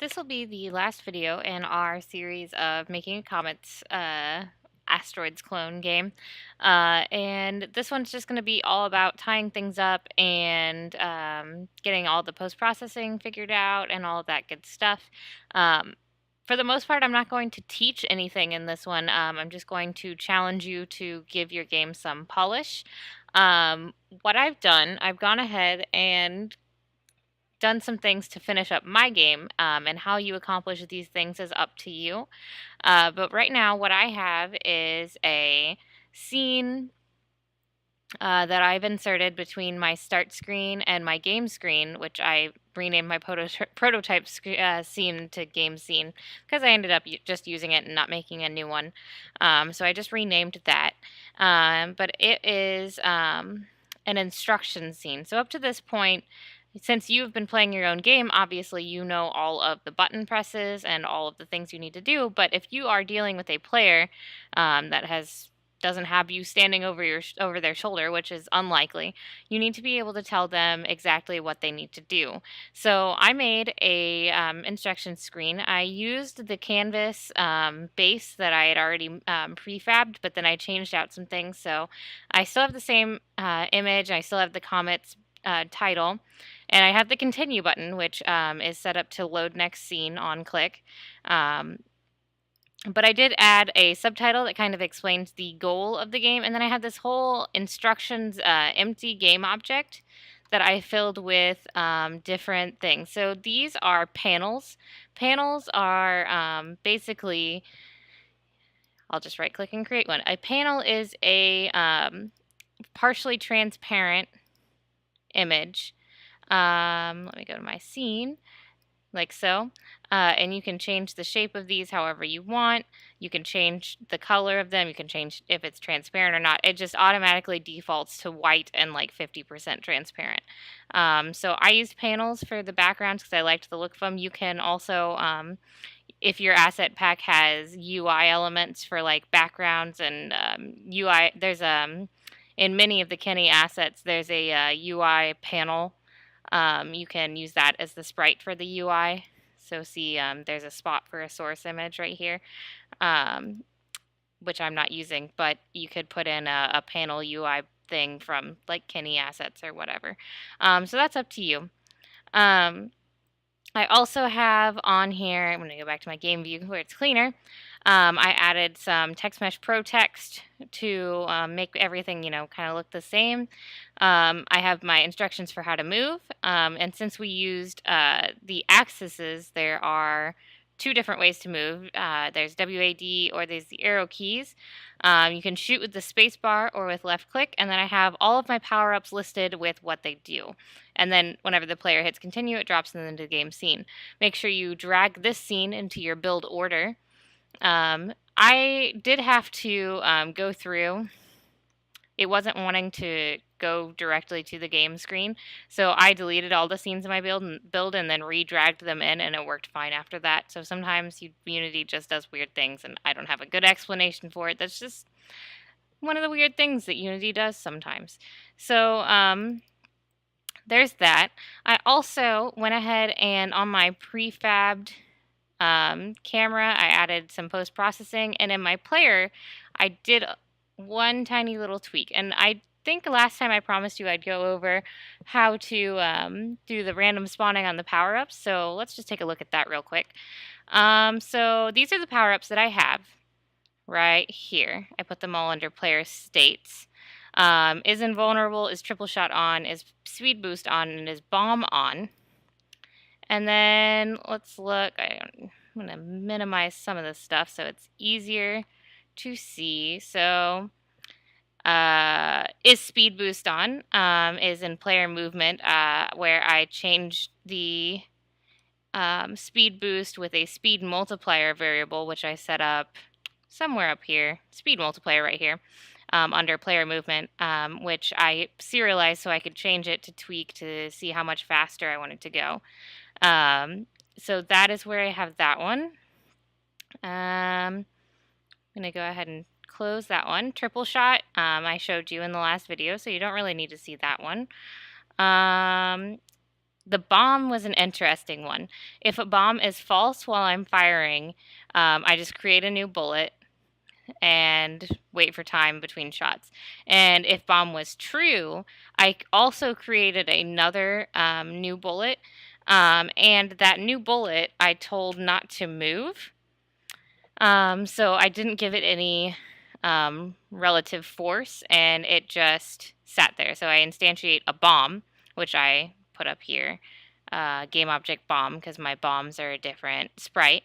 This will be the last video in our series of making a Comets asteroids clone game. And this one's just going to be all about tying things up and getting all the post-processing figured out and all of that good stuff. Um, for the most part, I'm not going to teach anything in this one. I'm just going to challenge you to give your game some polish. What I've done, I've gone ahead and done some things to finish up my game, and how you accomplish these things is up to you. But right now, what I have is a scene that I've inserted between my start screen and my game screen, which I renamed my prototype scene to game scene because I ended up just using it and not making a new one. So I just renamed that. But it is an instruction scene. So up to this point, since you've been playing your own game, obviously you know all of the button presses and all of the things you need to do. But if you are dealing with a player that doesn't have you standing over their shoulder, which is unlikely, you need to be able to tell them exactly what they need to do. So I made a instruction screen. I used the canvas base that I had already prefabbed, but then I changed out some things. So I still have the same image. I still have the Comets title. And I have the continue button, which is set up to load next scene on click. But I did add a subtitle that kind of explains the goal of the game. And then I have this whole instructions empty game object that I filled with different things. So these are panels. Panels are basically, I'll just right click and create one. A panel is a partially transparent image. Let me go to my scene, like so. And you can change the shape of these however you want. You can change the color of them. You can change if it's transparent or not. It just automatically defaults to white and like 50% transparent. So I used panels for the backgrounds because I liked the look of them. You can also, if your asset pack has UI elements for like backgrounds and UI, there's in many of the Kenny assets, there's a UI panel. You can use that as the sprite for the UI. So see, there's a spot for a source image right here, which I'm not using, but you could put in a panel UI thing from like Kenny assets or whatever. So that's up to you. I also have on here, I'm going to go back to my game view where it's cleaner. I added some text mesh pro text to make everything, kind of look the same. I have my instructions for how to move. And since we used the axes, there are two different ways to move. There's WAD or there's the arrow keys. You can shoot with the space bar or with left click. And then I have all of my power-ups listed with what they do. And then whenever the player hits continue, it drops them into the game scene. Make sure you drag this scene into your build order. I did have to go through. It wasn't wanting to go directly to the game screen, so I deleted all the scenes in my build and then re-dragged them in, and it worked fine after that. So sometimes Unity just does weird things, and I don't have a good explanation for it. That's just one of the weird things that Unity does sometimes. So there's that. I also went ahead and on my prefabbed camera, I added some post-processing, and in my player, I did one tiny little tweak. And I think last time I promised you I'd go over how to do the random spawning on the power-ups, so let's just take a look at that real quick. So these are the power-ups that I have right here. I put them all under player states. Is invulnerable, is triple shot on, is speed boost on, and is bomb on. And then let's look. I'm going to minimize some of this stuff so it's easier to see. So is speed boost on, is in player movement, where I changed the speed boost with a speed multiplier variable, which I set up somewhere up here, speed multiplier right here. Under player movement, which I serialized so I could change it to tweak to see how much faster I wanted to go. So that is where I have that one. I'm going to go ahead and close that one. Triple shot, I showed you in the last video, so you don't really need to see that one. The bomb was an interesting one. If a bomb is false while I'm firing, I just create a new bullet and wait for time between shots. And if bomb was true, I also created another new bullet. And that new bullet I told not to move. So I didn't give it any relative force, and it just sat there. So I instantiate a bomb, which I put up here, game object bomb, because my bombs are a different sprite.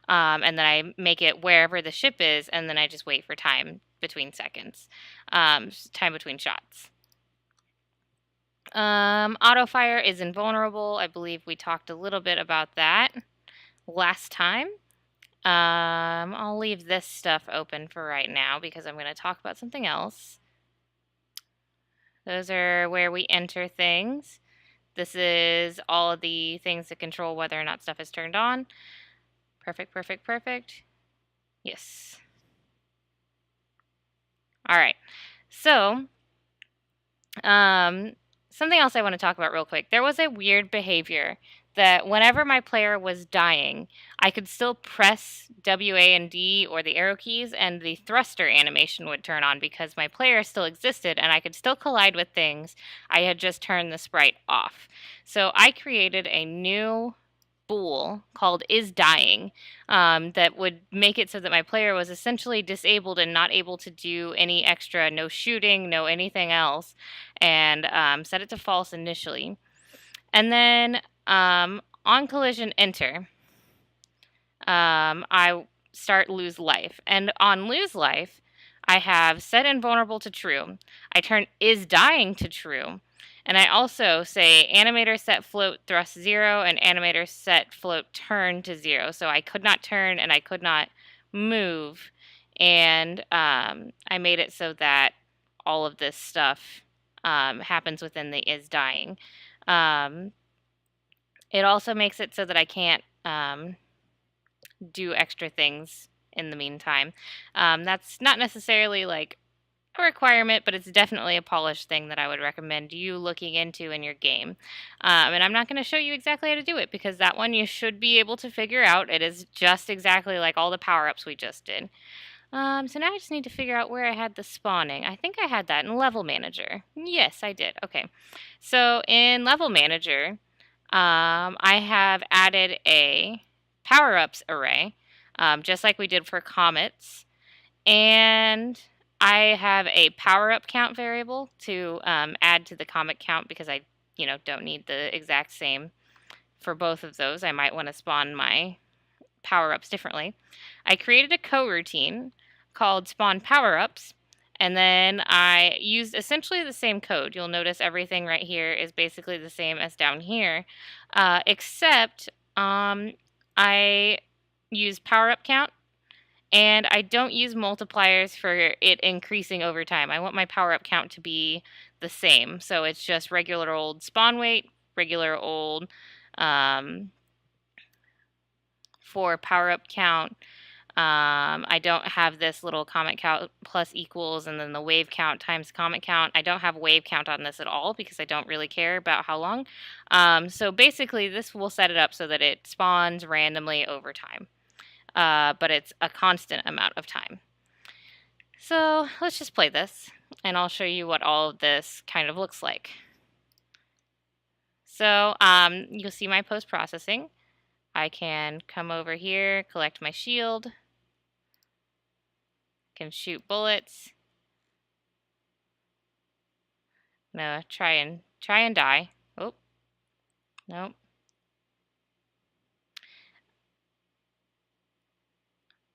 And then I make it wherever the ship is, and then I just wait for time between seconds, time between shots. Auto fire is invulnerable. I believe we talked a little bit about that last time. I'll leave this stuff open for right now because I'm going to talk about something else. Those are where we enter things. This is all of the things that control whether or not stuff is turned on. Perfect, perfect, perfect. Yes. All right. So, something else I want to talk about real quick. There was a weird behavior that whenever my player was dying, I could still press W, A, and D or the arrow keys, and the thruster animation would turn on because my player still existed and I could still collide with things. I had just turned the sprite off. So I created a new bool called is dying that would make it so that my player was essentially disabled and not able to do any extra, no shooting, no anything else, and set it to false initially. And then on collision enter, I start lose life. And on lose life, I have set invulnerable to true. I turn is dying to true. And I also say animator set float thrust 0 and animator set float turn to 0. So I could not turn and I could not move. And I made it so that all of this stuff happens within the is dying. It also makes it so that I can't do extra things in the meantime. That's not necessarily like a requirement, but it's definitely a polished thing that I would recommend you looking into in your game. And I'm not going to show you exactly how to do it because that one you should be able to figure out. It is just exactly like all the power-ups we just did. So now I just need to figure out where I had the spawning. I think I had that in Level Manager. Yes, I did. Okay. So in Level Manager, I have added a power-ups array, just like we did for Comets. And I have a power-up count variable to add to the Comet count because I, don't need the exact same for both of those. I might want to spawn my power-ups differently. I created a coroutine called spawn power-ups, and then I used essentially the same code. You'll notice everything right here is basically the same as down here, except I use power-up count, and I don't use multipliers for it increasing over time. I want my power-up count to be the same, so it's just regular old spawn weight, regular old for power-up count. I don't have this little comet count plus equals and then the wave count times comet count. I don't have wave count on this at all because I don't really care about how long. So basically this will set it up so that it spawns randomly over time. But it's a constant amount of time. So let's just play this and I'll show you what all of this kind of looks like. So you'll see my post-processing. I can come over here, collect my shield, can shoot bullets. No, try and die. Oh, nope.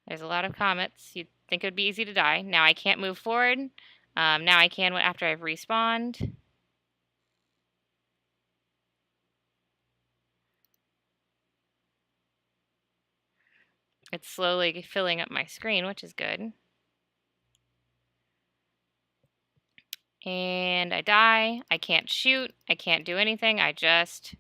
There's a lot of comets. You'd think it would be easy to die. Now I can't move forward. Now I can after I've respawned. It's slowly filling up my screen, which is good. And I die. I can't shoot. I can't do anything. I just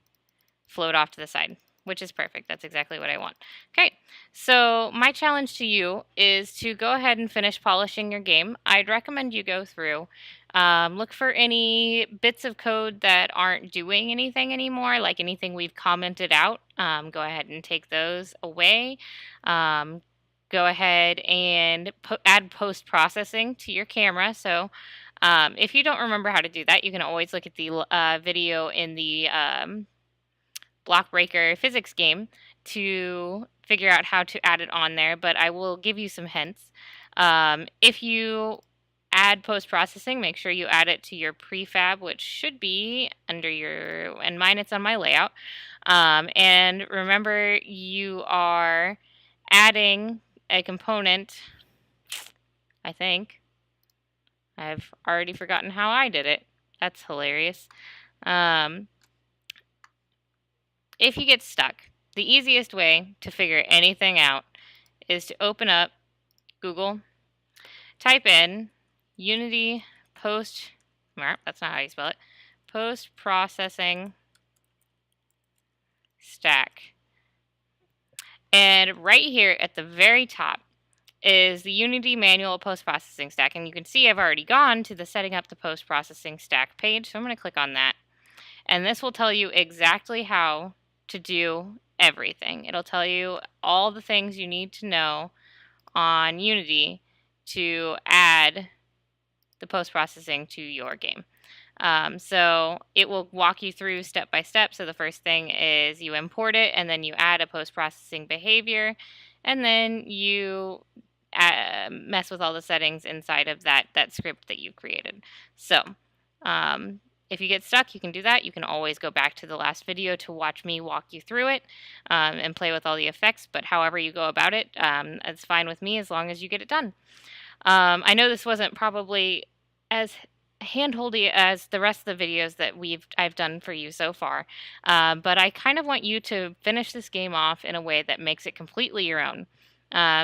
float off to the side, which is perfect. That's exactly what I want. Okay, so my challenge to you is to go ahead and finish polishing your game. I'd recommend you go through Look for any bits of code that aren't doing anything anymore, like anything we've commented out. Go ahead and take those away. Um, Go ahead and add post processing to your camera. So if you don't remember how to do that, you can always look at the video in the block breaker physics game to figure out how to add it on there, but I will give you some hints. If you add post processing, make sure you add it to your prefab, which should be under your, and mine it's on my layout. And remember, you are adding a component, I think. I've already forgotten how I did it. That's hilarious. Um, If you get stuck, the easiest way to figure anything out is to open up Google, type in Unity post, that's not how you spell it, post processing stack. And right here at the very top is the Unity manual post processing stack. And you can see I've already gone to the setting up the post processing stack page. So I'm going to click on that. And this will tell you exactly how to do everything. It'll tell you all the things you need to know on Unity to add the post-processing to your game. So it will walk you through step by step. So the first thing is you import it, and then you add a post-processing behavior, and then you mess with all the settings inside of that script that you created. So if you get stuck, you can do that. You can always go back to the last video to watch me walk you through it and play with all the effects. But however you go about it, it's fine with me as long as you get it done. I know this wasn't probably as handholdy as the rest of the videos that I've done for you so far, but I kind of want you to finish this game off in a way that makes it completely your own.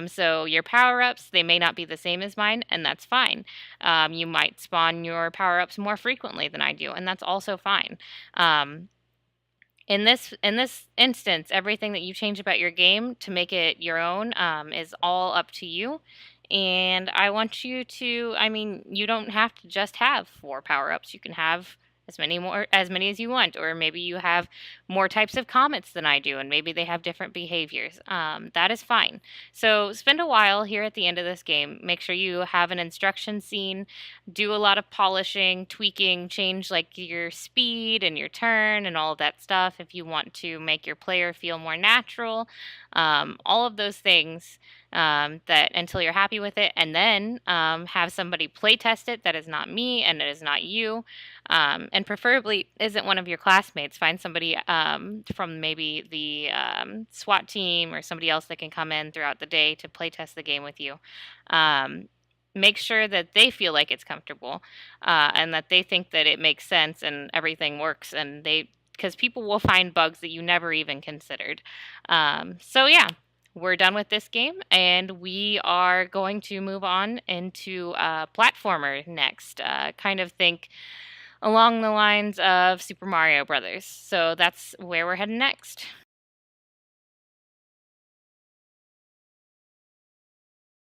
So your power-ups, they may not be the same as mine, and that's fine. You might spawn your power-ups more frequently than I do, and that's also fine. In this instance, everything that you change about your game to make it your own is all up to you. And I want you to, I mean, you don't have to just have 4 power-ups. You can have as many as you want, or maybe you have more types of comets than I do, and maybe they have different behaviors. That is fine. So spend a while here at the end of this game. Make sure you have an instruction scene. Do a lot of polishing, tweaking, change like your speed and your turn and all of that stuff if you want to make your player feel more natural. All of those things that until you're happy with it, and then have somebody play test it that is not me and it is not you, and preferably isn't one of your classmates. Find somebody from maybe the SWAT team or somebody else that can come in throughout the day to play test the game with you. Make sure that they feel like it's comfortable and that they think that it makes sense and everything works, and because people will find bugs that you never even considered. So yeah, we're done with this game, and we are going to move on into platformer next. Kind of think along the lines of Super Mario Brothers. So that's where we're heading next.